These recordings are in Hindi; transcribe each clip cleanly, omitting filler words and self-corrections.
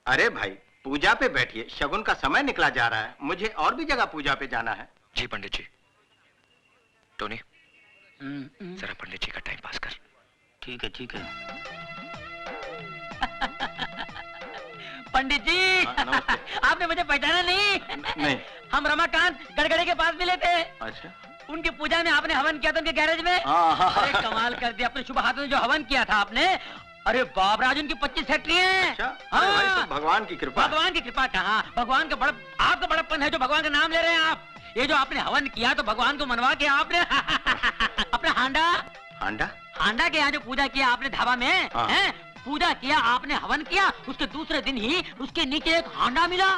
अरे भाई, पूजा पे बैठिए, शगुन का समय निकला जा रहा है। मुझे और भी जगह पूजा पे जाना है। जी पंडित जी। टोनी, जरा पंडित जी का टाइम पास कर। ठीक है ठीक है। पंडित जी, आपने मुझे पहचाना नहीं? नहीं। हम रमाकांत गड़गड़े के पास मिले थे। अच्छा। उनकी पूजा में आपने हवन किया था उनके गैरेज में। अरे कमाल कर दिया, अपने शुभ हाथों में जो हवन किया था आपने। अरे बाप राज, उनकी 25 फैक्ट्री है। अच्छा? हाँ भाई, सब भगवान की कृपा। भगवान की कृपा कहाँ, भगवान का बड़ा, आपका बड़प्पन है जो भगवान का नाम ले रहे हैं आप। ये जो आपने हवन किया तो भगवान को मनवा के आपने अपना हांडा हांडा के यहाँ जो पूजा किया आपने ढाबा में, है पूजा किया आपने, हवन किया, उसके दूसरे दिन ही उसके नीचे एक हांडा मिला,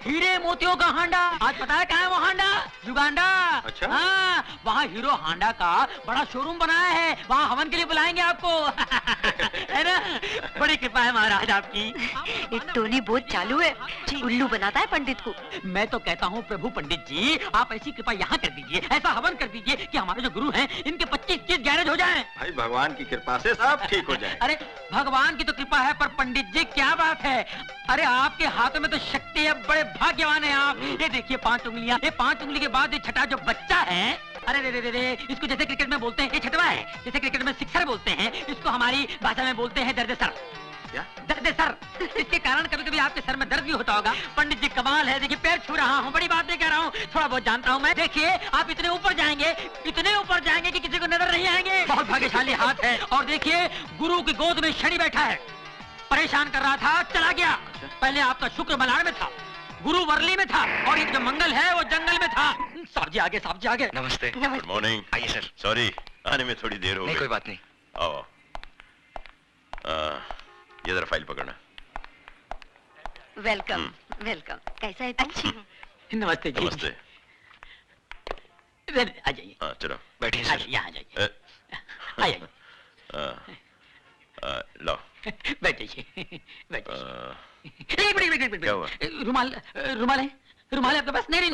हीरे मोतियों का हांडा। आज पता है कहाँ है वो हांडा? युगांडा। अच्छा? हाँ, वहाँ हीरो हांडा का बड़ा शोरूम बनाया है, वहाँ हवन के लिए बुलाएंगे आपको। है ना? बड़ी कृपा है महाराज आपकी। एक टोनी बहुत चालू है, उल्लू बनाता है पंडित को। मैं तो कहता हूँ प्रभु पंडित जी, आप ऐसी कृपा यहाँ कर दीजिए, ऐसा हवन कर दीजिए कि हमारे जो गुरु हैं इनके 25-30 गैरेज हो जाएं। भाई भगवान की कृपा से सब ठीक हो जाए। अरे भगवान की तो कृपा है, पर पंडित जी क्या बात है, अरे आपके हाथों में तो शक्ति है, बड़े भाग्यवान हैं आप। ये देखिए 5 उंगलियां, ये 5 उंगली के बाद ये छठा जो बच्चा है, अरे रे रे रे, इसको जैसे क्रिकेट में बोलते हैं ये छठवा है, जैसे क्रिकेट में सिक्सर बोलते हैं, इसको हमारी भाषा में बोलते हैं दर्द सर। क्या? दर्द सर। इसके कारण कभी कभी आपके सर में दर्द भी होता होगा। पंडित जी कमाल है, देखिए पैर छू रहा हूँ, बड़ी बात नहीं कह रहा हूँ, थोड़ा बहुत जानता हूँ मैं। देखिए आप इतने ऊपर जाएंगे कि किसी को नजर नहीं आएंगे। बहुत भाग्यशाली हाथ है। और देखिए गुरु की गोद में शनि बैठा है, परेशान कर रहा था, चला गया। पहले आपका शुक्र मलाड़ में था, गुरु वर्ली में था, और ये जो मंगल है वो जंगल में था। साहब जी आगे, साहब जी आगे। नमस्ते। Good morning. आइए सर। सॉरी, आने में थोड़ी देर हो गई। कोई बात नहीं। आओ। ये जरा फाइल पकड़ना। Welcome welcome. कैसा है? अच्छी। नमस्ते जी। नमस्ते। आ जाइए। हाँ चलो बैठिए सर। यहाँ आ जाइए। आ जाइए। लो बैठिए बैठिए। क्या हुआ? रुमाल रुमाल है? रुमाल है आपके पास? नहीं।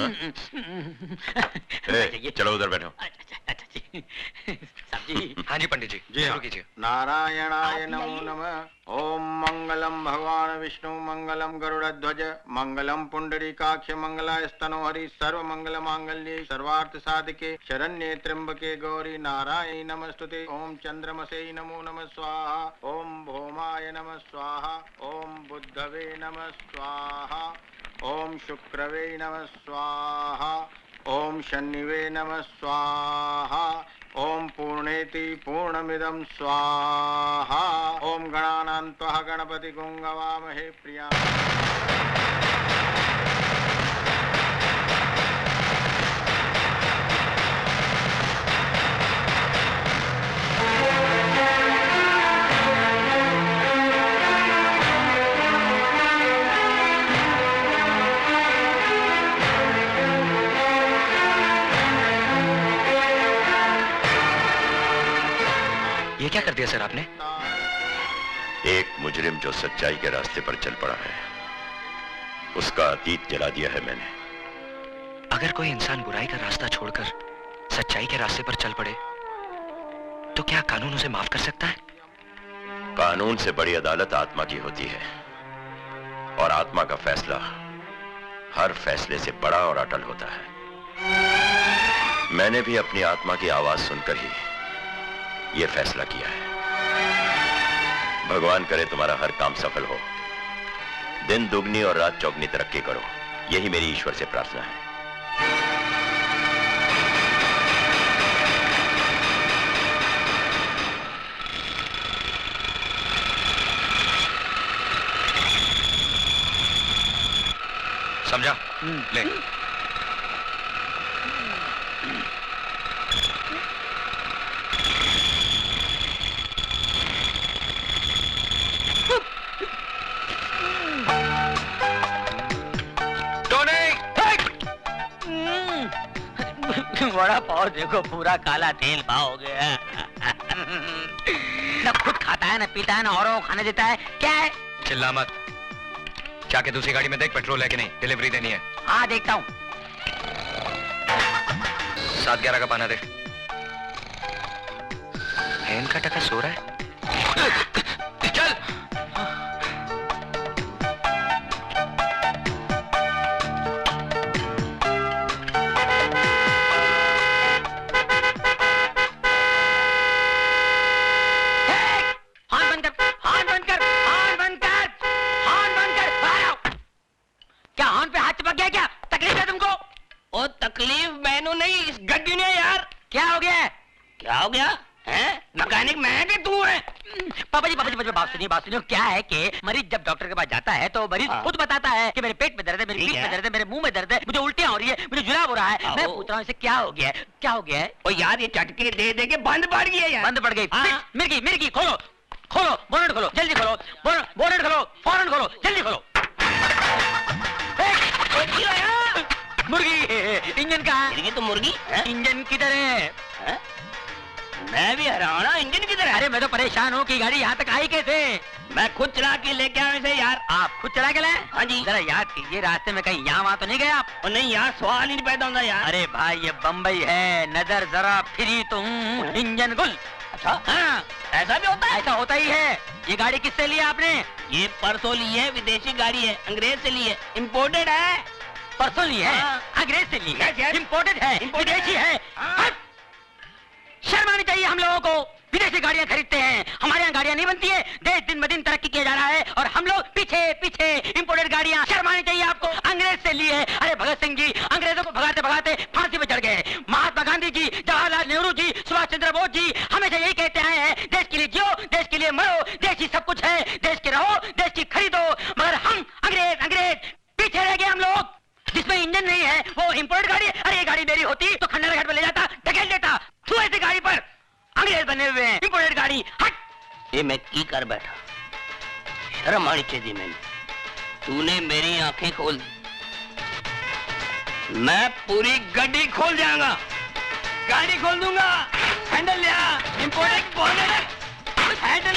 चलो उधर बैठो। अच्छा जी। साहब जी। हाँ जी पंडित जी, शुरू कीजिए। नारायणाय नमो नमः। ओम मंगलम भगवान विष्णु, मंगलम गरुड़ध्वज, मंगलम पुंडरीकाक्ष, मंगलास्तनो हरि, सर्व मंगल मांगल्ये, सर्वार्थ साधके, शरण्ये त्र्यंबके गौरी, नारायणी नमस्तुते। ओम चंद्रमसे नमो नमः स्वाहा, ओम भौमाय नमः स्वाहा, ओम बुद्धवे नमः स्वाहा, ओम शुक्रवे नमः स्वाहा, ओम शनिवे नमः स्वाहा, ओम पूर्णेति पूर्णमिदं स्वाहा, ओम गणानान्त्वा गणपति गुंगवामहे प्रिया। ये क्या कर दिया सर आपने? एक मुजरिम जो सच्चाई के रास्ते पर चल पड़ा है, उसका अतीत जला दिया है मैंने। अगर कोई इंसान बुराई का रास्ता छोड़कर सच्चाई के रास्ते पर चल पड़े तो क्या कानून उसे माफ कर सकता है? कानून से बड़ी अदालत आत्मा की होती है, और आत्मा का फैसला हर फैसले से बड़ा और अटल होता है। मैंने भी अपनी आत्मा की आवाज सुनकर ही यह फैसला किया है। भगवान करे तुम्हारा हर काम सफल हो, दिन दुगनी और रात चौगनी तरक्की करो, यही मेरी ईश्वर से प्रार्थना है। समझा? ले। बड़ा पाव देखो, पूरा काला तेल पाव हो गया। न खुद खाता है, न पीता है, न औरों को खाने देता है। क्या है? चिल्ला मत। जाके दूसरी गाड़ी में देख पेट्रोल है कि नहीं, डिलीवरी देनी है। हाँ देखता हूँ। 7-11 का पाना दे। इनका टका सो रहा है। चल। गया है? मैकेनिक मैं कि तू है? पापा जी बात सुनिए क्या है कि मरीज जब डॉक्टर के पास जाता है तो मरीज खुद बताता है कि मेरे पेट में दर्द है, मेरी पीठ में दर्द है, मेरे मुंह में दर्द है, मुझे उल्टियां हो रही है, मुझे जुलाब हो रहा है। मैं पूछ रहा हूँ इसे क्या हो गया है? क्या हो गया है? ओ यार ये चटके दे दे के बंद पड़ गई है यार। बंद पड़ गई। मिर्गी खोलो खोलो, बोनट खोलो, जल्दी खोलो, बोनट खोलो, फौरन खोलो, जल्दी खोलो। मुर्गी इंजन कहाँ है? तो मुर्गी इंजन किधर है? मैं भी हैरान हूं, इंजन किधर है? अरे मैं तो परेशान हूँ कि गाड़ी यहाँ तक आई कैसे? मैं खुद चला के लेके आया इसे यार। आप खुद चला के लाए? हाँ जी। जरा याद कीजिए रास्ते में कहीं यहाँ वहाँ तो नहीं गए आप? और नहीं यार, सवाल ही नहीं पैदा होता यार। अरे भाई ये बम्बई है, नजर जरा फिरी तो इंजन गुल। अच्छा हाँ, ऐसा भी होता है? ऐसा होता ही है। ये गाड़ी किससे ली आपने? ये परसों ली है, विदेशी गाड़ी है, अंग्रेज से ली है, इम्पोर्टेड है। परसों ली है, अंग्रेज से ली है, इम्पोर्टेड है, विदेशी है। शर्म आनी चाहिए हम लोगों को। विदेशी गाड़ियां खरीदते हैं, हमारे यहाँ गाड़ियां नहीं बनती है। देश दिन ब दिन तरक्की किया जा रहा है और हम लोग पीछे पीछे इंपोर्टेड गाड़ियां। शर्म आनी चाहिए आपको। अंग्रेज से लिए है। अरे भगत सिंह जी अंग्रेजों को भगाते भगाते फांसी पे चढ़ गए। महात्मा गांधी जी, जवाहरलाल नेहरू जी, सुभाष चंद्र बोस जी हमेशा यही कहते आए हैं, देश के लिए जियो, देश के लिए मरो, देश ही सब कुछ है, देश के रहो, देश की खरीदो। मगर हम अंग्रेज पीछे रह गए हम लोग। जिसमें इंजन नहीं है वो इंपोर्टेड गाड़ी। अरे ये गाड़ी मेरी होती तो खंडर घाट पे ले जाता, ढकेल देता। तू ऐसी गाड़ी पर अंग्रेज बने हुए हैं, इंपोर्टेड गाड़ी। हट। ये मैं की कर बैठा, शर्म आनी चाहिए मैंने। तूने मेरी आंखें खोल दी, मैं पूरी गड्डी खोल जाऊंगा, गाड़ी खोल दूंगा। हैंडल लिया, इंपोर्टेड बोल हैंडल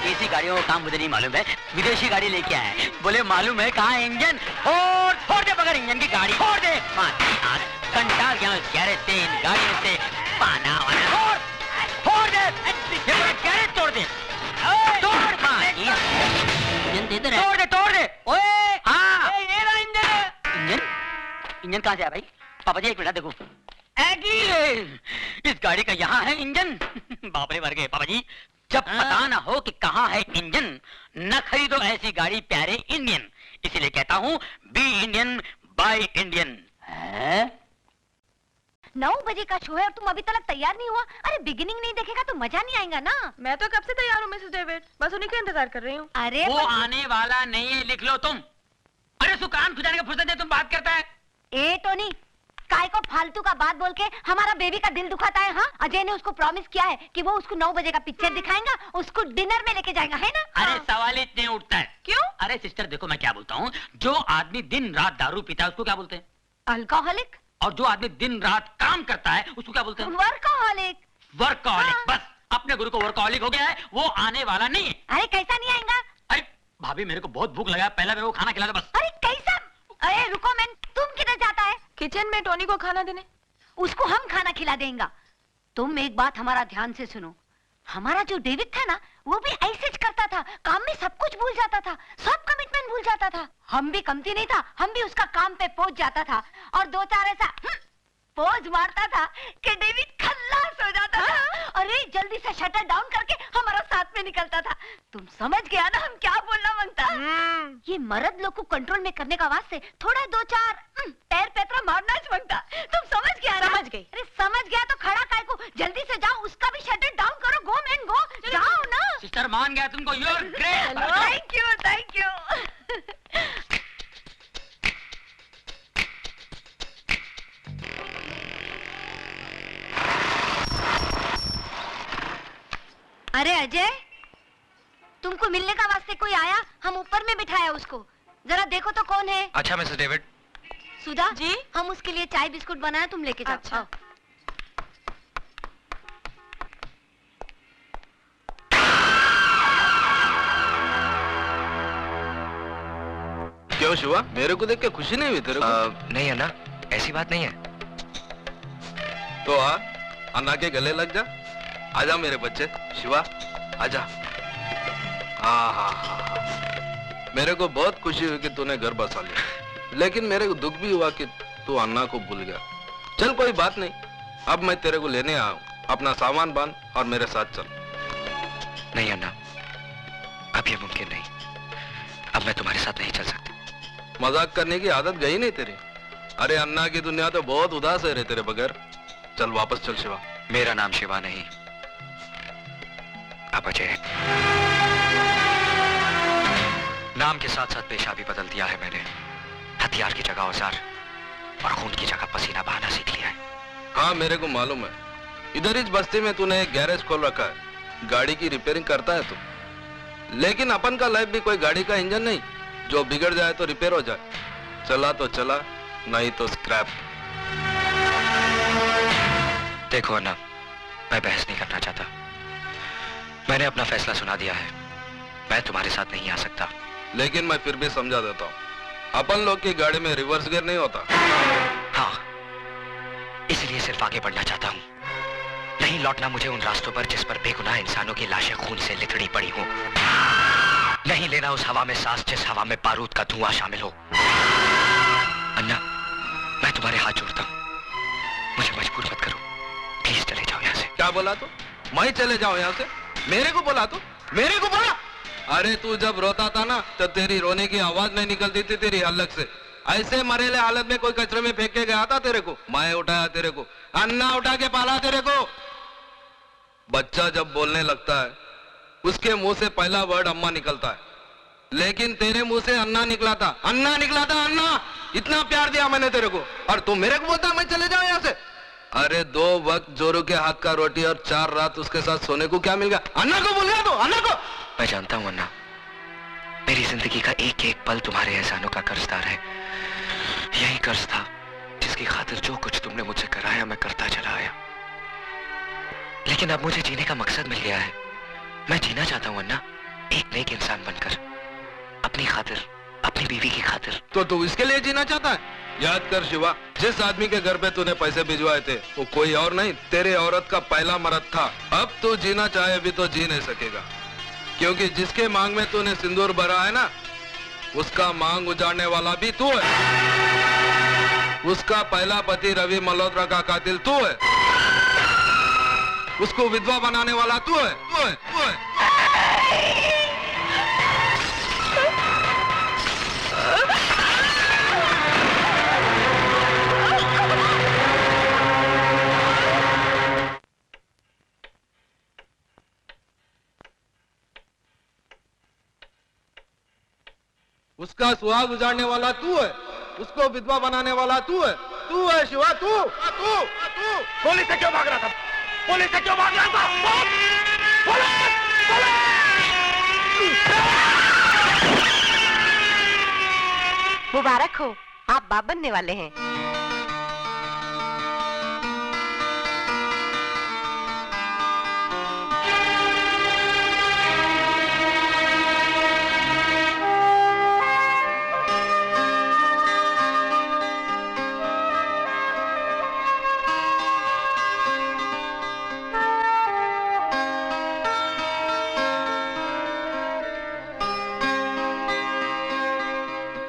देसी गाड़ियों का काम मुझे नहीं मालूम है, विदेशी गाड़ी लेके आए। बोले मालूम है कहाँ इंजन? फोड़ दे बगैर इंजन की गाड़ी, फोड़ दे। घंटा गया गैरेज से, इन गाड़ियों से पाना वाना फोड़ दे। ये पूरा गैरेज तोड़ दे, तोड़ दे। ओए हाँ, ये रहा इंजन कहाँ से आया भाई? पापा जी एक मिनट देखो, इस गाड़ी का यहाँ है इंजन। बाप रे मर गए पापा जी। जब पता ना हो कि कहाँ है इंजन, न खरीदो ऐसी गाड़ी प्यारे इंडियन। इसीलिए कहता हूँ बी इंडियन बाय इंडियन। 9 बजे का शो है और तुम अभी तक तैयार नहीं हुआ। अरे बिगिनिंग नहीं देखेगा तो मजा नहीं आएगा ना। मैं तो कब से तैयार हूँ मिसेस डेविड, बस उन्हीं का इंतजार कर रही हूँ। अरे वो आने वाला नहीं है, लिख लो तुम। अरे उसको कान खुजाने का फुर्सत है, तुम बात करता है। ए टोनी, काय को फालतू का बात बोल के हमारा बेबी का दिल दुखाता है? हाँ, अजय ने उसको प्रॉमिस किया है कि वो उसको 9 बजे का पिक्चर दिखाएगा, उसको डिनर में लेके जाएगा, है ना? अरे सवाल ही नहीं उठता है। क्यों? अरे सिस्टर देखो मैं क्या बोलता हूँ, जो आदमी दिन रात दारू पीता है उसको क्या बोलते हैं? अल्कोहलिक। और जो आदमी दिन रात काम करता है उसको क्या बोलते हैं? वर्कोहलिक। वर्कहॉलिक। हाँ। बस अपने गुरु को वर्कहॉलिक हो गया है, वो आने वाला नहीं है। अरे कैसा नहीं आएगा? अरे भाभी मेरे को बहुत भूख लगा, पहले मेरे को खाना खिला दो बस। अरे कैसा? अरे रुको मैन, तुम किधर जाता है? किचन में टोनी को खाना देने। उसको हम खाना खिला देंगे। तुम एक बात हमारा ध्यान से सुनो, हमारा जो डेविड था ना, वो भी ऐसे ही करता था, काम में सब कुछ भूल जाता था, सब कमिटमेंट भूल जाता था। हम भी कमती नहीं था, हम भी उसका काम पे पहुंच जाता था और 2-4 ऐसा पोज मारता था कि डेविड खल्लास हो जाता था। अरे जल्दी से शटर डाउन करके हमारा साथ में निकलता था। तुम समझ गया ना हम क्या बोलना मांगता? ये मर्द लोग को कंट्रोल में करने का वास्ते थोड़ा 2-4 पैर पैतरा मारना मांगता। तुम समझ गया ना? समझ गई। अरे समझ गया तो खड़ा काय को, जल्दी से जाओ, उसका भी शटर डाउन करो। गो मैन गो, जाओ ना। सिस्टर मान गया तुमको, you are great. Thank you, thank you. अरे अजय, तुमको मिलने का वास्ते कोई आया? हम ऊपर में बिठाया उसको, जरा देखो तो कौन है। अच्छा मिसेस डेविड। सुधा जी? हम उसके लिए चाय बिस्कुट बनाए, तुम लेके जाओ। अच्छा। क्यों शिवा, मेरे को देख के खुशी नहीं हुई तेरे को? नहीं अन्ना, ऐसी बात नहीं है। तो आ, अन्ना के गले लग जा। आजा मेरे बच्चे, शिवा आजा। हाँ, मेरे को बहुत खुशी हुई कि तूने घर बसा लिया, लेकिन मेरे को दुख भी हुआ कि तू अन्ना को भूल गया। चल कोई बात नहीं, अब मैं तेरे को लेने आया हूँ। अपना सामान बांध और मेरे साथ चल। नहीं अन्ना, अब ये मुमकिन नहीं। अब मैं तुम्हारे साथ नहीं चल सकती। मजाक करने की आदत गई नहीं तेरी। अरे अन्ना की दुनिया तो बहुत उदास है रे तेरे बगैर। चल वापस चल शिवा। मेरा नाम शिवा नहीं, अब अजय है। नाम के साथ साथ पेशा भी बदल दिया है मैंने। हथियार की जगह औजार और खून की जगह पसीना बहाना सीख लिया है। हाँ मेरे को मालूम है, इधर इस बस्ती में तूने एक गैरेज खोल रखा है, गाड़ी की रिपेयरिंग करता है तू। लेकिन अपन का लाइफ भी कोई गाड़ी का इंजन नहीं जो बिगड़ जाए तो रिपेयर हो जाए। चला तो चला, नहीं तो स्क्रैप। देखो अन्ना, मैं बहस नहीं करना चाहता। मैंने अपना फैसला सुना दिया है। मैं तुम्हारे साथ नहीं आ सकता। लेकिन मैं फिर भी समझा देता हूँ, अपन लोग की गाड़ी में रिवर्स गियर नहीं होता। हाँ, इसलिए सिर्फ आगे बढ़ना चाहता हूँ, नहीं लौटना मुझे उन रास्तों पर जिस पर बेगुनाह इंसानों की लाशें खून से लिथड़ी पड़ी हो। नहीं लेना उस हवा में सांस जिस हवा में बारूद का धुआं शामिल हो। अन्ना, मैं तुम्हारे हाथ जोड़ता हूँ, मुझे मजबूर मत करो। प्लीज चले जाओ यहाँ से। क्या बोला तू? मैं चले जाऊं यहाँ से? मेरे को बोला तू? मेरे को बोला? अरे तू जब रोता था ना तो तेरी रोने की आवाज नहीं निकलती थी तेरी हलक से। ऐसे मरेले हालत में कोई कचरे में फेंक के गया था तेरे को? मैं उठाया तेरे को, अन्ना उठा के पाला तेरे को। बच्चा जब बोलने लगता है उसके मुंह से पहला वर्ड अम्मा निकलता है, लेकिन तेरे मुंह से अन्ना निकला था। अन्ना निकला था, अन्ना। इतना प्यार दिया मैंने तेरे को और तू मेरे को बोलता मैं चले जाऊं यहाँ से? अरे 2 वक्त जोरू के हाथ का रोटी और 4 रात उसके साथ सोने को क्या मिल गया? अन्ना को भूल गया तू? अन्ना को? मैं जानता हूं अन्ना, मेरी जिंदगी का एक एक पल तुम्हारे एहसानों का कर्जदार है। यही कर्ज था जिसकी खातिर जो कुछ तुमने मुझसे कराया मैं करता चला आया। लेकिन अब मुझे जीने का मकसद मिल गया है। मैं जीना चाहता हूं अन्ना, एक नेक इंसान बनकर, अपनी खातिर, अपनी बीवी की खातिर। तो तू इसके लिए जीना चाहता है? याद कर शिवा, जिस आदमी के घर पे तूने पैसे भिजवाए थे वो कोई और नहीं, तेरे औरत का पहला मर्द था। अब तू जीना चाहे भी तो जी नहीं सकेगा, क्योंकि जिसके मांग में तूने सिंदूर भरा है ना, उसका मांग उजाड़ने वाला भी तू है। उसका पहला पति रवि मल्होत्रा का कातिल तू है। उसको विधवा बनाने वाला तू है, तू है, तू है। उसका सुहाग उजाड़ने वाला तू है, उसको विधवा बनाने वाला तू है शिवा, तू। पुलिस से क्यों भाग रहा था? पुलिस से क्यों भाग रहा था? मुबारक हो, आप बाप बनने वाले हैं।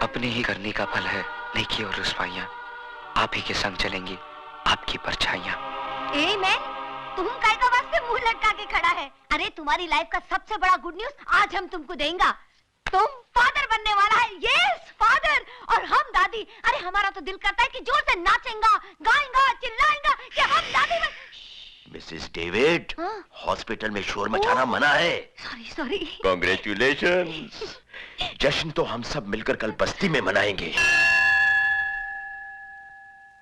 अपनी ही करनी का फल है नेकी और रुसवाइयां। आप ही के संग चलेंगी आपकी परछाइयां। ए मैन, तुम काय का वास्ते मुंह लटका के खड़ा है? अरे तुम्हारी लाइफ का सबसे बड़ा गुड न्यूज आज हम तुमको देंगे। तुम फादर बनने वाला है। यस फादर, और हम दादी। अरे हमारा तो दिल करता है कि जोर से नाचेंगा, गाएंगा, चिल्लाएंगा कि हम दादी बन। मिसेस डेविड, हाँ? हॉस्पिटल में शोर मचाना मना है। Sorry sorry. कांग्रेचुलेशंस। जश्न तो हम सब मिलकर कल बस्ती में मनाएंगे।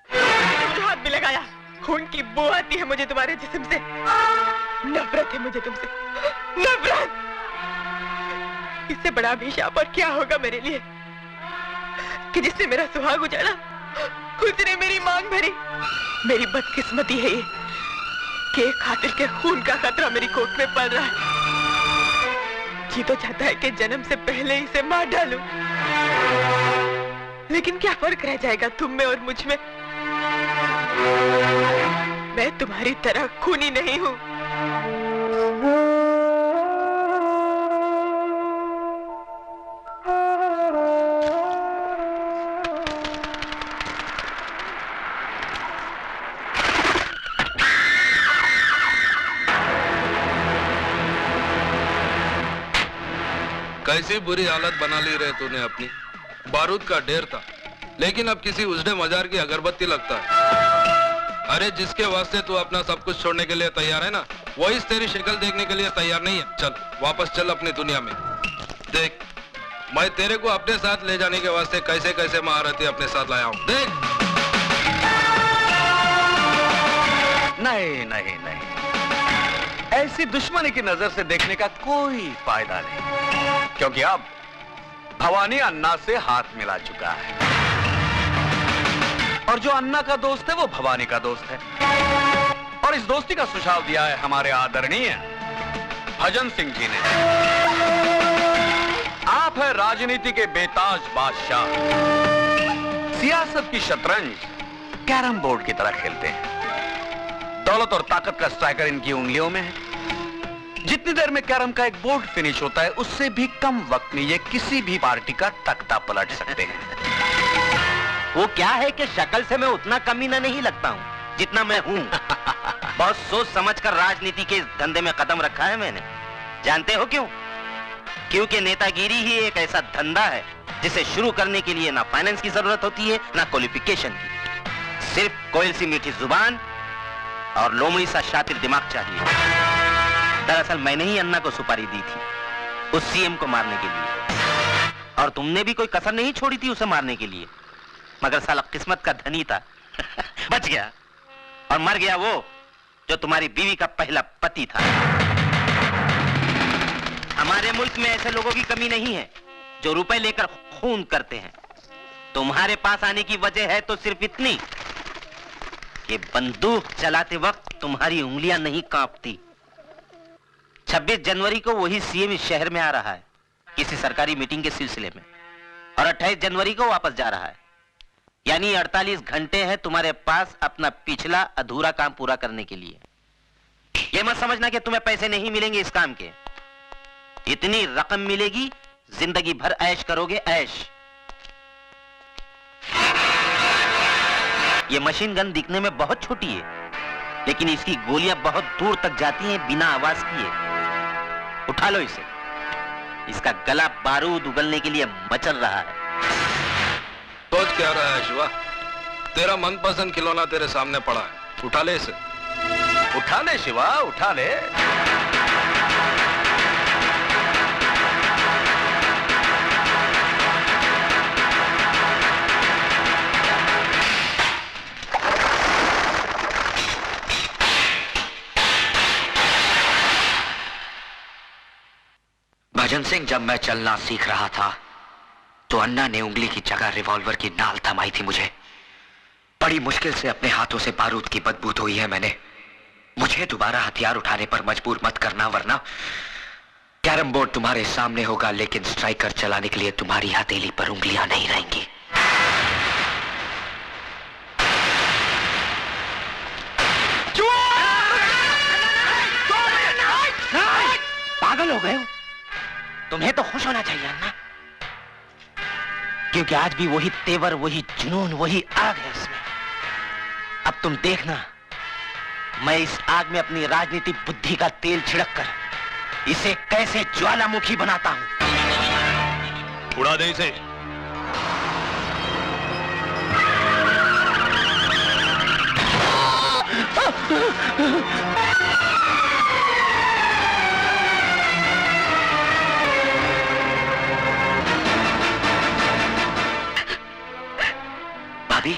हाथ भी लगाया, खून की बू आती है मुझे तुम्हारे जिस्म से। नफरत है मुझे तुमसे, नफरत। इससे बड़ा अभिशाप और क्या होगा मेरे लिए कि जिसने मेरा सुहाग उजाड़ा उसने मेरी मांग भरी। मेरी बदकिस्मती है ये कि एक कातिल के खून का खतरा मेरी कोख में पड़ रहा है। जी तो चाहता है कि जन्म से पहले इसे मार डालूं, लेकिन क्या फर्क रह जाएगा तुम में और मुझ में? मैं तुम्हारी तरह खूनी नहीं हूं। कैसी बुरी हालत बना ली रे तूने अपनी। बारूद का ढेर था, लेकिन अब किसी उजड़े मजार की अगरबत्ती लगता है। अरे जिसके वास्ते तू अपना सब कुछ छोड़ने के लिए तैयार है ना, वही तेरी शक्ल देखने के लिए तैयार नहीं है। चल वापस चल अपनी दुनिया में। देख, मैं तेरे को अपने साथ ले जाने के वास्ते कैसे कैसे महारथी अपने साथ लाया हूँ। देख। नहीं नहीं नहीं, ऐसी दुश्मनी की नजर से देखने का कोई फायदा नहीं, क्योंकि अब भवानी अन्ना से हाथ मिला चुका है, और जो अन्ना का दोस्त है वो भवानी का दोस्त है। और इस दोस्ती का सुझाव दिया है हमारे आदरणीय भजन सिंह जी ने। आप है राजनीति के बेताज बादशाह, सियासत की शतरंज कैरम बोर्ड की तरह खेलते हैं। दौलत और ताकत का स्ट्राइकर इनकी उंगलियों में है। जितनी देर में कैरम का एक बोर्ड फिनिश होता है, उससे भी कम वक्त में ये किसी भी पार्टी का तख्ता पलट सकते हैं। वो क्या है कि शक्ल से मैं उतना कमीना नहीं लगता हूँ जितना मैं हूँ। बहुत सोच समझकर राजनीति के इस धंधे में कदम रखा है मैंने। जानते हो क्यों? क्योंकि नेतागिरी ही एक ऐसा धंधा है जिसे शुरू करने के लिए ना फाइनेंस की जरूरत होती है ना क्वालिफिकेशन की। सिर्फ कोयल सी मीठी जुबान और लोमड़ी सा शातिर दिमाग चाहिए। दरअसल मैंने ही अन्ना को सुपारी दी थी उस सीएम को मारने के लिए, और तुमने भी कोई कसर नहीं छोड़ी थी उसे मारने के लिए। मगर साला किस्मत का धनी था बच गया, और मर गया वो जो तुम्हारी बीवी का पहला पति था। हमारे मुल्क में ऐसे लोगों की कमी नहीं है जो रुपए लेकर खून करते हैं। तुम्हारे पास आने की वजह है तो सिर्फ इतनी कि बंदूक चलाते वक्त तुम्हारी उंगलियां नहीं कांपती। 26 जनवरी को वही सीएम इस शहर में आ रहा है किसी सरकारी मीटिंग के सिलसिले में, और 28 जनवरी को वापस जा रहा है। यानी 48 घंटे हैं तुम्हारे पास अपना पिछला अधूरा काम पूरा करने के लिए। यह मत समझना कि तुम्हें पैसे नहीं मिलेंगे इस काम के। इतनी रकम मिलेगी, जिंदगी भर ऐश करोगे ऐश। ये मशीन गन दिखने में बहुत छोटी है, लेकिन इसकी गोलियां बहुत दूर तक जाती हैं बिना आवाज किए। उठा लो इसे, इसका गला बारूद उगलने के लिए मचल रहा है। सोच क्या रहा है शिवा? तेरा मनपसंद खिलौना तेरे सामने पड़ा है, उठा ले इसे। उठा ले शिवा, उठा ले। भजन सिंह, जब मैं चलना सीख रहा था तो अन्ना ने उंगली की जगह रिवॉल्वर की नाल थमाई थी मुझे। बड़ी मुश्किल से अपने हाथों से बारूद की बदबू धोई है मैंने। मुझे दोबारा हथियार उठाने पर मजबूर मत करना, वरना कैरम बोर्ड तुम्हारे सामने होगा, लेकिन स्ट्राइकर चलाने के लिए तुम्हारी हथेली पर उंगलियां नहीं रहेंगी। पागल हो गए हो? तुम्हें तो खुश होना चाहिए अन्ना, क्योंकि आज भी वही तेवर, वही जुनून, वही आग है इसमें। अब तुम देखना, मैं इस आग में अपनी राजनीतिक बुद्धि का तेल छिड़ककर इसे कैसे ज्वालामुखी बनाता हूं। उड़ा दे इसे। भाभी,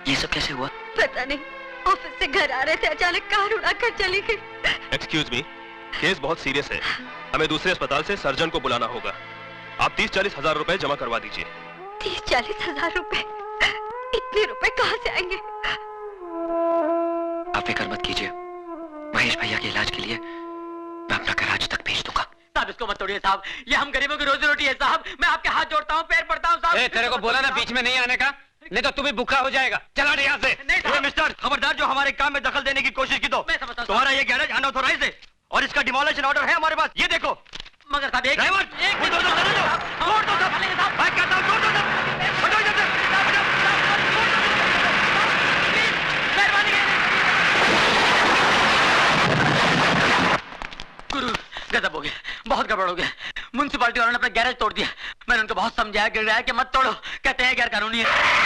ये सब कैसे हुआ? पता नहीं, ऑफिस से घर आ रहे थे, अचानक कार उड़ाकर चली गई। एक्सक्यूज मी, केस बहुत सीरियस है, हमें दूसरे अस्पताल से सर्जन को बुलाना होगा। आप 30-40 हजार रुपए जमा करवा दीजिए। 30-40 हजार रुपए? इतने रुपए कहाँ से आएंगे? आप फिक्र मत कीजिए, महेश भैया के इलाज के लिए मैं अपना कराच तक भेज दूंगा। साहब इसको मत तोड़िए साहब, ये हम गरीबों की रोजी रोटी है साहब। मैं आपके हाथ जोड़ता हूँ, पैर पड़ता हूँ साहब। तेरे को बोला ना बीच में नहीं आने का, नहीं तो तू भी भूखा हो जाएगा। चला नहीं यहाँ से। नहीं मिस्टर, खबरदार जो हमारे काम में दखल देने की कोशिश की तो मैं समझता हूँ। तुम्हारा ये गैरेज अनऑथोराइज्ड है और इसका डिमोलिशन ऑर्डर है हमारे पास। ये देखो। मगर साहब एक ड्राइवर, एक तोड़ दो, तोड़ दो, तोड़ दो, साहब। भाई कहता हूँ, तोड़ दो, हटो इधर से। मेहरबानी बेअदब हो गया, बहुत गड़बड़ हो गया। म्युनिसिपालिटी वालों ने अपना गैरेज तोड़ दिया। मैंने उनको बहुत समझाया, गिराया कि मत तोड़ो, कहते हैं गैर कानूनी है।